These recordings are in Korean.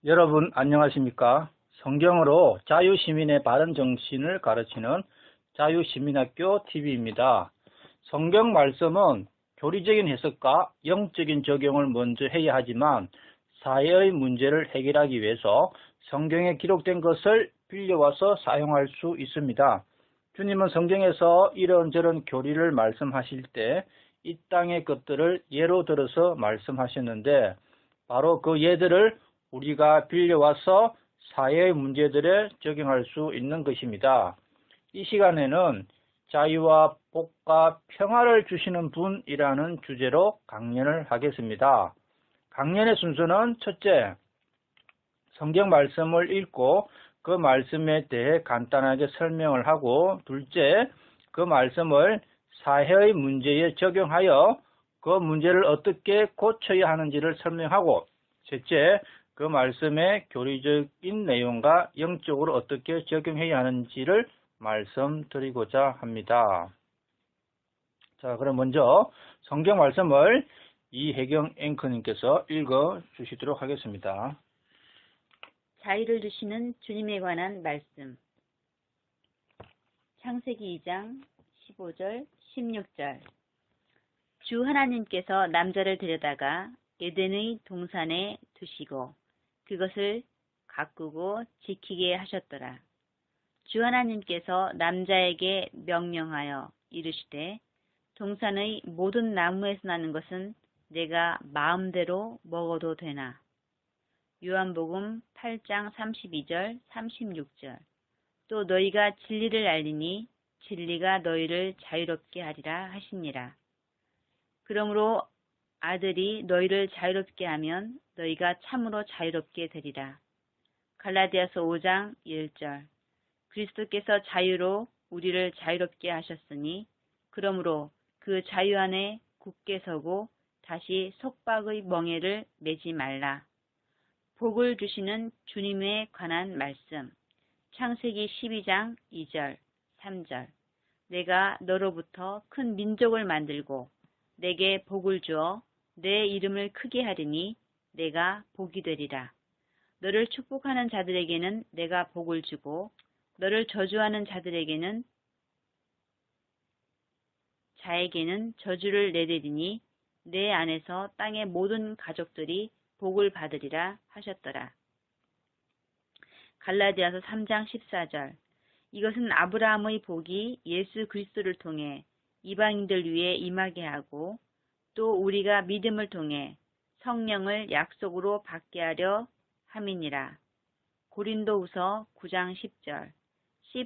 여러분 안녕하십니까? 성경으로 자유시민의 바른 정신을 가르치는 자유시민학교 TV입니다. 성경 말씀은 교리적인 해석과 영적인 적용을 먼저 해야 하지만 사회의 문제를 해결하기 위해서 성경에 기록된 것을 빌려와서 사용할 수 있습니다. 주님은 성경에서 이런저런 교리를 말씀하실 때 이 땅의 것들을 예로 들어서 말씀하셨는데 바로 그 예들을 우리가 빌려와서 사회의 문제들에 적용할 수 있는 것입니다. 이 시간에는 자유와 복과 평화를 주시는 분이라는 주제로 강연을 하겠습니다. 강연의 순서는 첫째, 성경 말씀을 읽고 그 말씀에 대해 간단하게 설명을 하고, 둘째, 그 말씀을 사회의 문제에 적용하여 그 문제를 어떻게 고쳐야 하는지를 설명하고, 셋째, 그 말씀의 교리적인 내용과 영적으로 어떻게 적용해야 하는지를 말씀드리고자 합니다. 자, 그럼 먼저 성경 말씀을 이혜경 앵커님께서 읽어 주시도록 하겠습니다. 자유를 주시는 주님에 관한 말씀. 창세기 2장 15절 16절. 주 하나님께서 남자를 데려다가 에덴의 동산에 두시고 그것을 가꾸고 지키게 하셨더라. 주 하나님께서 남자에게 명령하여 이르시되 동산의 모든 나무에서 나는 것은 내가 마음대로 먹어도 되나. 요한복음 8장 32절 36절. 또 너희가 진리를 알리니 진리가 너희를 자유롭게 하리라 하시니라. 그러므로 아들이 너희를 자유롭게 하면 너희가 참으로 자유롭게 되리라. 갈라디아서 5장 1절. 그리스도께서 자유로 우리를 자유롭게 하셨으니 그러므로 그 자유 안에 굳게 서고 다시 속박의 멍에를 매지 말라. 복을 주시는 주님에 관한 말씀. 창세기 12장 2절 3절. 내가 너로부터 큰 민족을 만들고 내게 복을 주어 내 이름을 크게 하리니 내가 복이 되리라. 너를 축복하는 자들에게는 내가 복을 주고 너를 저주하는 자에게는 저주를 내리리니 내 안에서 땅의 모든 가족들이 복을 받으리라 하셨더라. 갈라디아서 3장 14절. 이것은 아브라함의 복이 예수 그리스도를 통해 이방인들 위에 임하게 하고 또 우리가 믿음을 통해 성령을 약속으로 받게 하려 함이니라. 고린도후서 9장 10절. 씨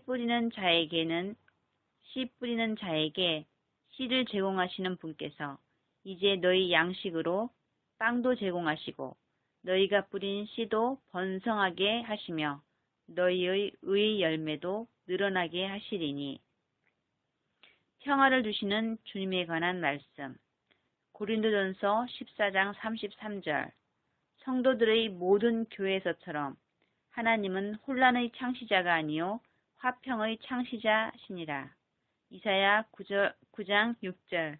뿌리는 자에게 씨를 제공하시는 분께서 이제 너희 양식으로 빵도 제공하시고 너희가 뿌린 씨도 번성하게 하시며 너희의 의의 열매도 늘어나게 하시리니. 평화를 주시는 주님에 관한 말씀. 고린도전서 14장 33절. 성도들의 모든 교회에서처럼 하나님은 혼란의 창시자가 아니요 화평의 창시자시니라. 이사야 9장 6절.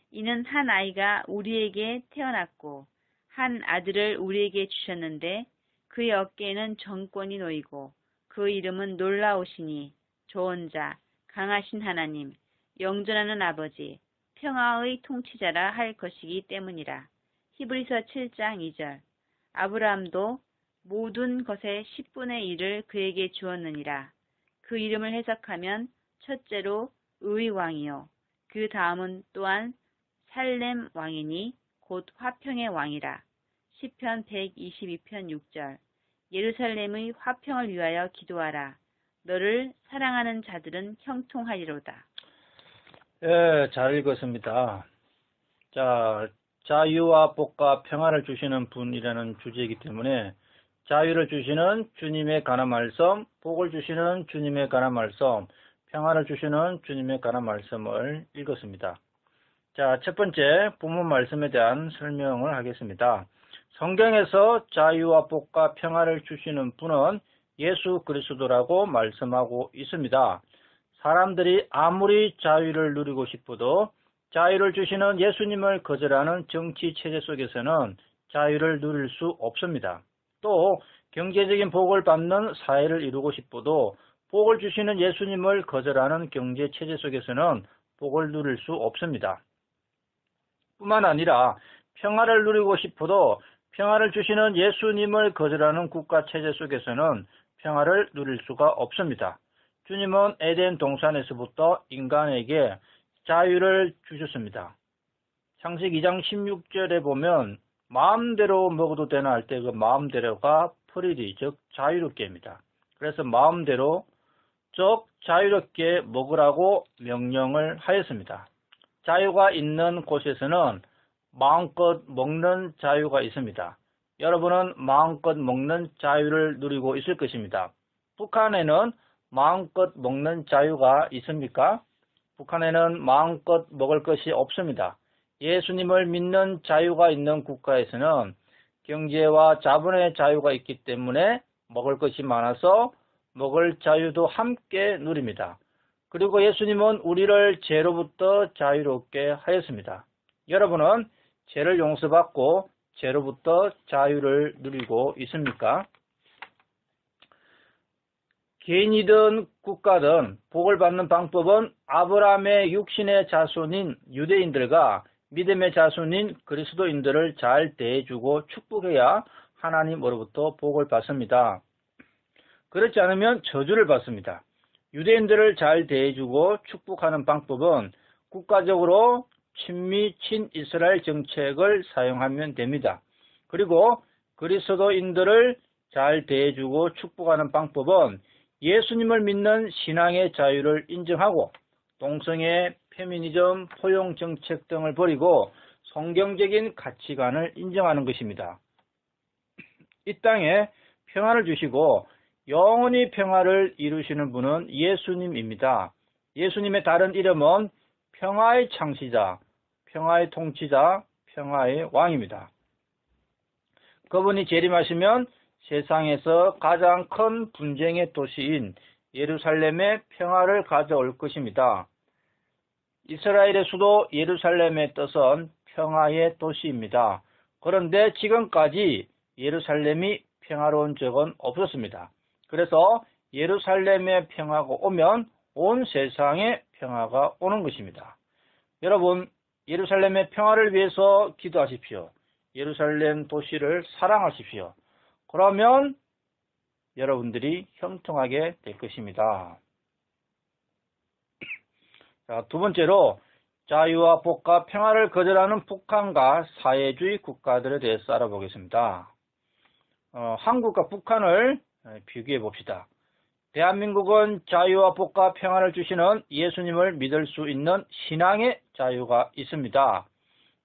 이는 한 아이가 우리에게 태어났고 한 아들을 우리에게 주셨는데 그의 어깨에는 정권이 놓이고 그 이름은 놀라우시니 조언자, 강하신 하나님, 영존하는 아버지, 평화의 통치자라 할 것이기 때문이라. 히브리서 7장 2절. 아브라함도 모든 것의 10분의 1을 그에게 주었느니라. 그 이름을 해석하면 첫째로 의 왕이요 그 다음은 또한 살렘 왕이니 곧 화평의 왕이라. 시편 122편 6절. 예루살렘의 화평을 위하여 기도하라. 너를 사랑하는 자들은 형통하리로다. 예, 잘 읽었습니다. 자, 자유와 복과 평화를 주시는 분이라는 주제이기 때문에 자유를 주시는 주님에 관한 말씀, 복을 주시는 주님에 관한 말씀, 평화를 주시는 주님에 관한 말씀을 읽었습니다. 자, 첫 번째 본문 말씀에 대한 설명을 하겠습니다. 성경에서 자유와 복과 평화를 주시는 분은 예수 그리스도라고 말씀하고 있습니다. 사람들이 아무리 자유를 누리고 싶어도 자유를 주시는 예수님을 거절하는 정치 체제 속에서는 자유를 누릴 수 없습니다. 또 경제적인 복을 받는 사회를 이루고 싶어도 복을 주시는 예수님을 거절하는 경제 체제 속에서는 복을 누릴 수 없습니다. 뿐만 아니라 평화를 누리고 싶어도 평화를 주시는 예수님을 거절하는 국가 체제 속에서는 평화를 누릴 수가 없습니다. 주님은 에덴 동산에서부터 인간에게 자유를 주셨습니다. 창세기 2장 16절에 보면 마음대로 먹어도 되나 할 때 그 마음대로가 프리리, 즉 자유롭게입니다. 그래서 마음대로, 즉 자유롭게 먹으라고 명령을 하였습니다. 자유가 있는 곳에서는 마음껏 먹는 자유가 있습니다. 여러분은 마음껏 먹는 자유를 누리고 있을 것입니다. 북한에는 마음껏 먹는 자유가 있습니까? 북한에는 마음껏 먹을 것이 없습니다. 예수님을 믿는 자유가 있는 국가에서는 경제와 자본의 자유가 있기 때문에 먹을 것이 많아서 먹을 자유도 함께 누립니다. 그리고 예수님은 우리를 죄로부터 자유롭게 하였습니다. 여러분은 죄를 용서받고 죄로부터 자유를 누리고 있습니까? 개인이든 국가든 복을 받는 방법은 아브라함의 육신의 자손인 유대인들과 믿음의 자손인 그리스도인들을 잘 대해주고 축복해야 하나님으로부터 복을 받습니다. 그렇지 않으면 저주를 받습니다. 유대인들을 잘 대해주고 축복하는 방법은 국가적으로 친미 친이스라엘 정책을 사용하면 됩니다. 그리고 그리스도인들을 잘 대해주고 축복하는 방법은 예수님을 믿는 신앙의 자유를 인정하고 동성애, 페미니즘, 포용 정책 등을 버리고 성경적인 가치관을 인정하는 것입니다. 이 땅에 평화를 주시고 영원히 평화를 이루시는 분은 예수님입니다. 예수님의 다른 이름은 평화의 창시자, 평화의 통치자, 평화의 왕입니다. 그분이 재림하시면 세상에서 가장 큰 분쟁의 도시인 예루살렘에 평화를 가져올 것입니다. 이스라엘의 수도 예루살렘의 뜻은 평화의 도시입니다. 그런데 지금까지 예루살렘이 평화로운 적은 없었습니다. 그래서 예루살렘의 평화가 오면 온 세상에 평화가 오는 것입니다. 여러분, 예루살렘의 평화를 위해서 기도하십시오. 예루살렘 도시를 사랑하십시오. 그러면 여러분들이 형통하게 될 것입니다. 자, 두 번째로 자유와 복과 평화를 거절하는 북한과 사회주의 국가들에 대해서 알아보겠습니다. 한국과 북한을 비교해 봅시다. 대한민국은 자유와 복과 평화를 주시는 예수님을 믿을 수 있는 신앙의 자유가 있습니다.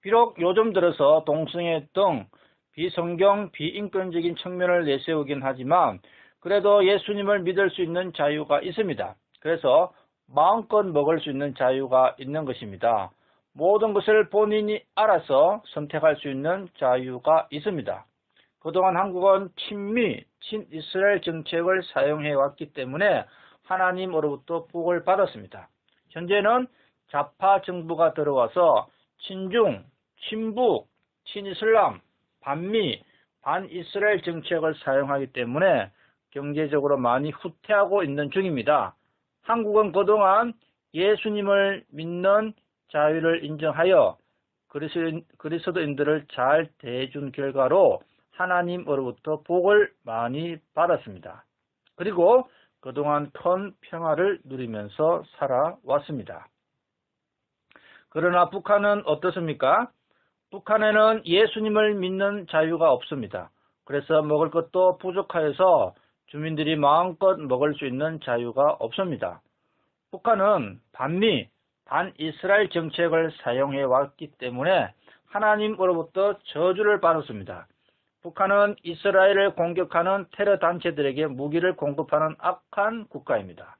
비록 요즘 들어서 동성애 등 비성경, 비인권적인 측면을 내세우긴 하지만 그래도 예수님을 믿을 수 있는 자유가 있습니다. 그래서 마음껏 먹을 수 있는 자유가 있는 것입니다. 모든 것을 본인이 알아서 선택할 수 있는 자유가 있습니다. 그동안 한국은 친미, 친이스라엘 정책을 사용해 왔기 때문에 하나님으로부터 복을 받았습니다. 현재는 좌파 정부가 들어와서 친중, 친북, 친이슬람, 반미, 반이스라엘 정책을 사용하기 때문에 경제적으로 많이 후퇴하고 있는 중입니다. 한국은 그동안 예수님을 믿는 자유를 인정하여 그리스도인들을 잘 대해준 결과로 하나님으로부터 복을 많이 받았습니다. 그리고 그동안 큰 평화를 누리면서 살아왔습니다. 그러나 북한은 어떻습니까? 북한에는 예수님을 믿는 자유가 없습니다. 그래서 먹을 것도 부족하여서 주민들이 마음껏 먹을 수 있는 자유가 없습니다. 북한은 반미, 반이스라엘 정책을 사용해 왔기 때문에 하나님으로부터 저주를 받았습니다. 북한은 이스라엘을 공격하는 테러 단체들에게 무기를 공급하는 악한 국가입니다.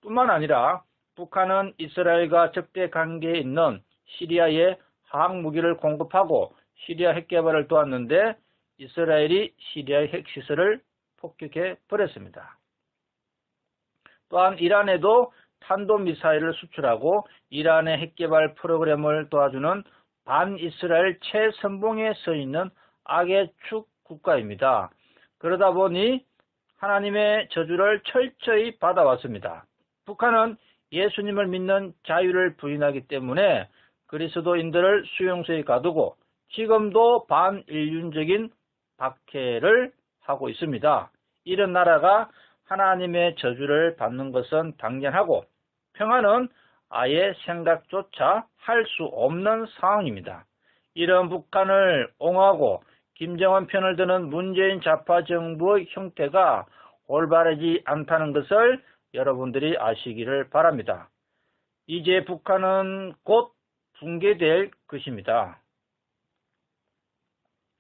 뿐만 아니라 북한은 이스라엘과 적대 관계에 있는 시리아에 화학무기를 공급하고 시리아 핵개발을 도왔는데 이스라엘이 시리아의 핵시설을 폭격해 버렸습니다. 또한 이란에도 탄도미사일을 수출하고 이란의 핵개발 프로그램을 도와주는 반이스라엘 최선봉에 서 있는 악의 축 국가입니다. 그러다 보니 하나님의 저주를 철저히 받아왔습니다. 북한은 예수님을 믿는 자유를 부인하기 때문에 그리스도인들을 수용소에 가두고 지금도 반인륜적인 박해를 하고 있습니다. 이런 나라가 하나님의 저주를 받는 것은 당연하고 평화는 아예 생각조차 할 수 없는 상황입니다. 이런 북한을 옹호하고 김정은 편을 드는 문재인 좌파 정부의 형태가 올바르지 않다는 것을 여러분들이 아시기를 바랍니다. 이제 북한은 곧 붕괴될 것입니다.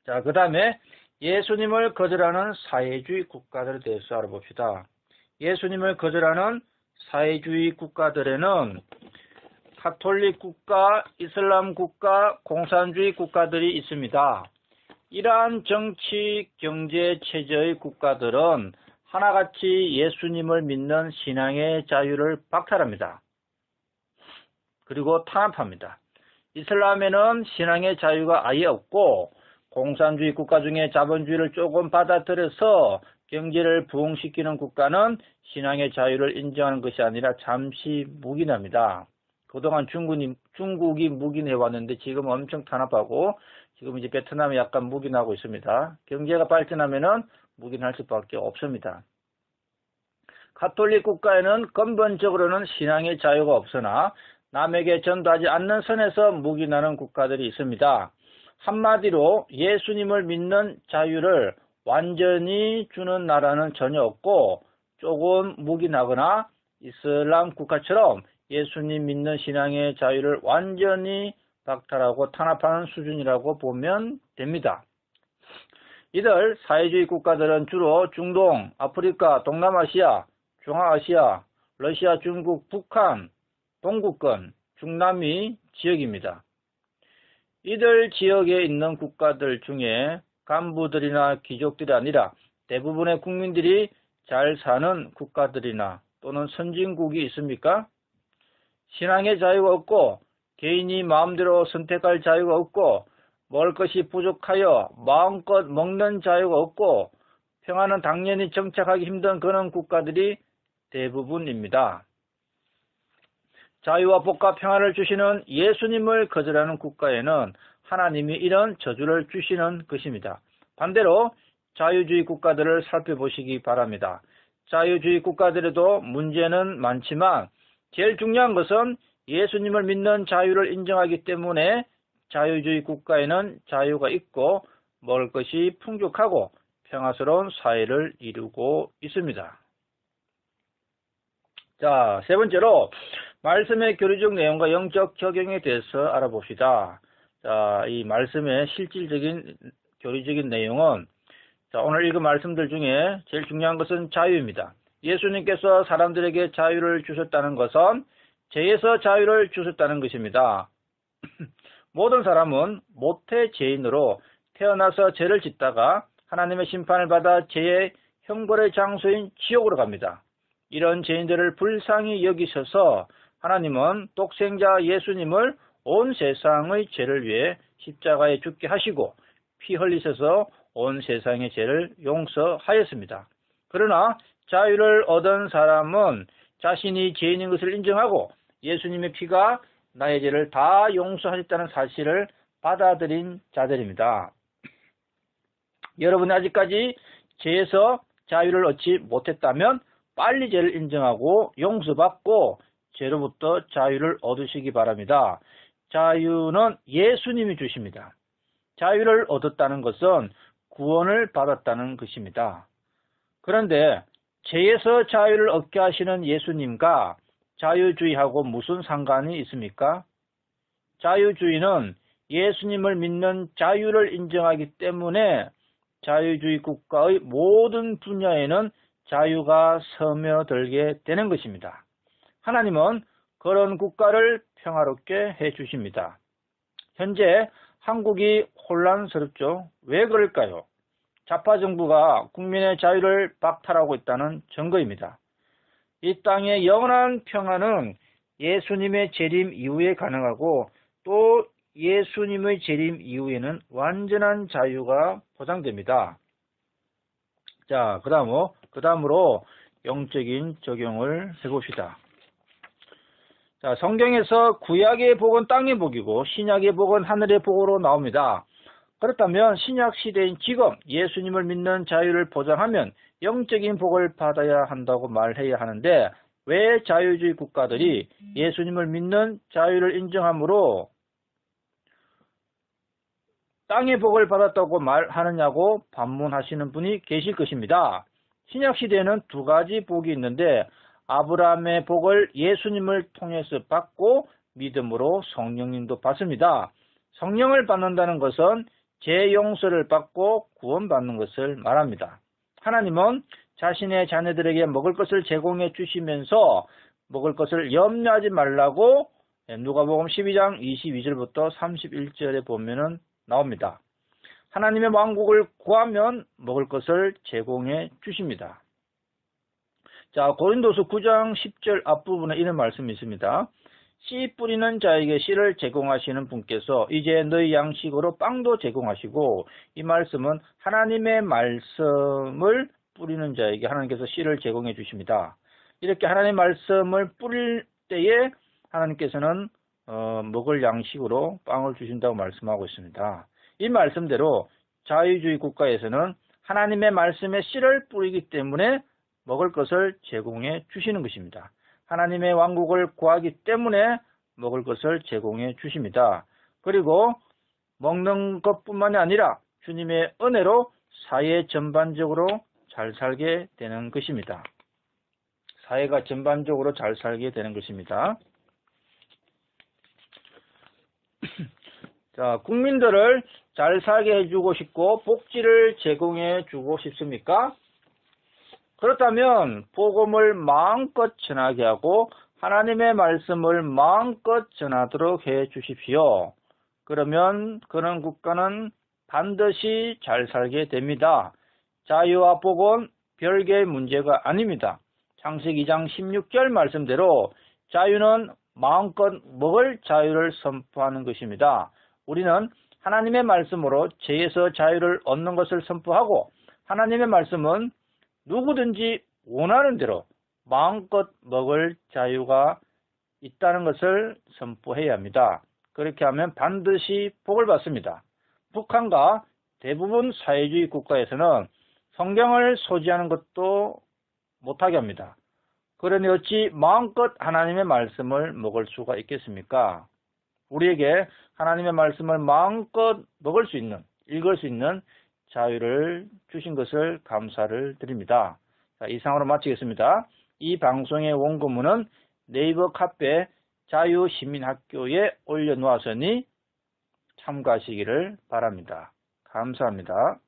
자, 그 다음에 예수님을 거절하는 사회주의 국가들에 대해서 알아봅시다. 예수님을 거절하는 사회주의 국가들에는 가톨릭 국가, 이슬람 국가, 공산주의 국가들이 있습니다. 이러한 정치, 경제, 체제의 국가들은 하나같이 예수님을 믿는 신앙의 자유를 박탈합니다. 그리고 탄압합니다. 이슬람에는 신앙의 자유가 아예 없고 공산주의 국가 중에 자본주의를 조금 받아들여서 경제를 부흥시키는 국가는 신앙의 자유를 인정하는 것이 아니라 잠시 묵인합니다. 그동안 중국이 묵인해왔는데 지금 엄청 탄압하고 지금 이제 베트남이 약간 묵인하고 있습니다. 경제가 발전하면은 묵인할 수밖에 없습니다. 가톨릭 국가에는 근본적으로는 신앙의 자유가 없으나 남에게 전도하지 않는 선에서 묵인하는 국가들이 있습니다. 한마디로 예수님을 믿는 자유를 완전히 주는 나라는 전혀 없고 조금 묵인하거나 이슬람 국가처럼 예수님 믿는 신앙의 자유를 완전히 박탈하고 탄압하는 수준이라고 보면 됩니다. 이들 사회주의 국가들은 주로 중동, 아프리카, 동남아시아, 중앙아시아, 러시아, 중국, 북한, 동구권, 중남미 지역입니다. 이들 지역에 있는 국가들 중에 간부들이나 귀족들이 아니라 대부분의 국민들이 잘 사는 국가들이나 또는 선진국이 있습니까? 신앙의 자유가 없고 개인이 마음대로 선택할 자유가 없고 먹을 것이 부족하여 마음껏 먹는 자유가 없고 평화는 당연히 정착하기 힘든 그런 국가들이 대부분입니다. 자유와 복과 평화를 주시는 예수님을 거절하는 국가에는 하나님이 이런 저주를 주시는 것입니다. 반대로 자유주의 국가들을 살펴보시기 바랍니다. 자유주의 국가들에도 문제는 많지만 제일 중요한 것은 예수님을 믿는 자유를 인정하기 때문에 자유주의 국가에는 자유가 있고 먹을 것이 풍족하고 평화스러운 사회를 이루고 있습니다. 자, 세 번째로 말씀의 교리적 내용과 영적 적용에 대해서 알아봅시다. 자, 이 말씀의 실질적인 교리적인 내용은 자, 오늘 읽은 말씀들 중에 제일 중요한 것은 자유입니다. 예수님께서 사람들에게 자유를 주셨다는 것은 죄에서 자유를 주셨다는 것입니다. 모든 사람은 모태 죄인으로 태어나서 죄를 짓다가 하나님의 심판을 받아 죄의 형벌의 장소인 지옥으로 갑니다. 이런 죄인들을 불쌍히 여기셔서 하나님은 독생자 예수님을 온 세상의 죄를 위해 십자가에 죽게 하시고 피 흘리셔서 온 세상의 죄를 용서하였습니다. 그러나 자유를 얻은 사람은 자신이 죄인인 것을 인정하고 예수님의 피가 나의 죄를 다 용서하셨다는 사실을 받아들인 자들입니다. 여러분이 아직까지 죄에서 자유를 얻지 못했다면 빨리 죄를 인정하고 용서받고 죄로부터 자유를 얻으시기 바랍니다. 자유는 예수님이 주십니다. 자유를 얻었다는 것은 구원을 받았다는 것입니다. 그런데 죄에서 자유를 얻게 하시는 예수님과 자유주의하고 무슨 상관이 있습니까? 자유주의는 예수님을 믿는 자유를 인정하기 때문에 자유주의 국가의 모든 분야에는 자유가 스며들게 되는 것입니다. 하나님은 그런 국가를 평화롭게 해주십니다. 현재 한국이 혼란스럽죠. 왜 그럴까요? 좌파 정부가 국민의 자유를 박탈하고 있다는 증거입니다. 이 땅의 영원한 평화는 예수님의 재림 이후에 가능하고 또 예수님의 재림 이후에는 완전한 자유가 보장됩니다. 자, 그다음으로 영적인 적용을 해봅시다. 자, 성경에서 구약의 복은 땅의 복이고 신약의 복은 하늘의 복으로 나옵니다. 그렇다면 신약 시대인 지금 예수님을 믿는 자유를 보장하면 영적인 복을 받아야 한다고 말해야 하는데 왜 자유주의 국가들이 예수님을 믿는 자유를 인정함으로 땅의 복을 받았다고 말하느냐고 반문하시는 분이 계실 것입니다. 신약 시대에는 두 가지 복이 있는데 아브라함의 복을 예수님을 통해서 받고 믿음으로 성령님도 받습니다. 성령을 받는다는 것은 죄 용서를 받고 구원받는 것을 말합니다. 하나님은 자신의 자녀들에게 먹을 것을 제공해 주시면서 먹을 것을 염려하지 말라고 누가복음 12장 22절부터 31절에 보면은 나옵니다. 하나님의 왕국을 구하면 먹을 것을 제공해 주십니다. 자, 고린도서 9장 10절 앞부분에 이런 말씀이 있습니다. 씨 뿌리는 자에게 씨를 제공하시는 분께서 이제 너희 양식으로 빵도 제공하시고, 이 말씀은 하나님의 말씀을 뿌리는 자에게 하나님께서 씨를 제공해 주십니다. 이렇게 하나님의 말씀을 뿌릴 때에 하나님께서는 먹을 양식으로 빵을 주신다고 말씀하고 있습니다. 이 말씀대로 자유주의 국가에서는 하나님의 말씀에 씨를 뿌리기 때문에 먹을 것을 제공해 주시는 것입니다. 하나님의 왕국을 구하기 때문에 먹을 것을 제공해 주십니다. 그리고 먹는 것뿐만이 아니라 주님의 은혜로 사회 전반적으로 잘 살게 되는 것입니다. 사회가 전반적으로 잘 살게 되는 것입니다. 자, 국민들을 잘 살게 해주고 싶고 복지를 제공해 주고 싶습니까? 그렇다면 복음을 마음껏 전하게 하고 하나님의 말씀을 마음껏 전하도록 해 주십시오. 그러면 그런 국가는 반드시 잘 살게 됩니다. 자유와 복은 별개의 문제가 아닙니다. 창세기 2장 16절 말씀대로 자유는 마음껏 먹을 자유를 선포하는 것입니다. 우리는 하나님의 말씀으로 죄에서 자유를 얻는 것을 선포하고 하나님의 말씀은 누구든지 원하는 대로 마음껏 먹을 자유가 있다는 것을 선포해야 합니다. 그렇게 하면 반드시 복을 받습니다. 북한과 대부분 사회주의 국가에서는 성경을 소지하는 것도 못하게 합니다. 그러니 어찌 마음껏 하나님의 말씀을 먹을 수가 있겠습니까? 우리에게 하나님의 말씀을 마음껏 먹을 수 있는, 읽을 수 있는 자유를 주신 것을 감사를 드립니다. 자, 이상으로 마치겠습니다. 이 방송의 원고문은 네이버 카페 자유시민학교에 올려놓았으니 참고하시기를 바랍니다. 감사합니다.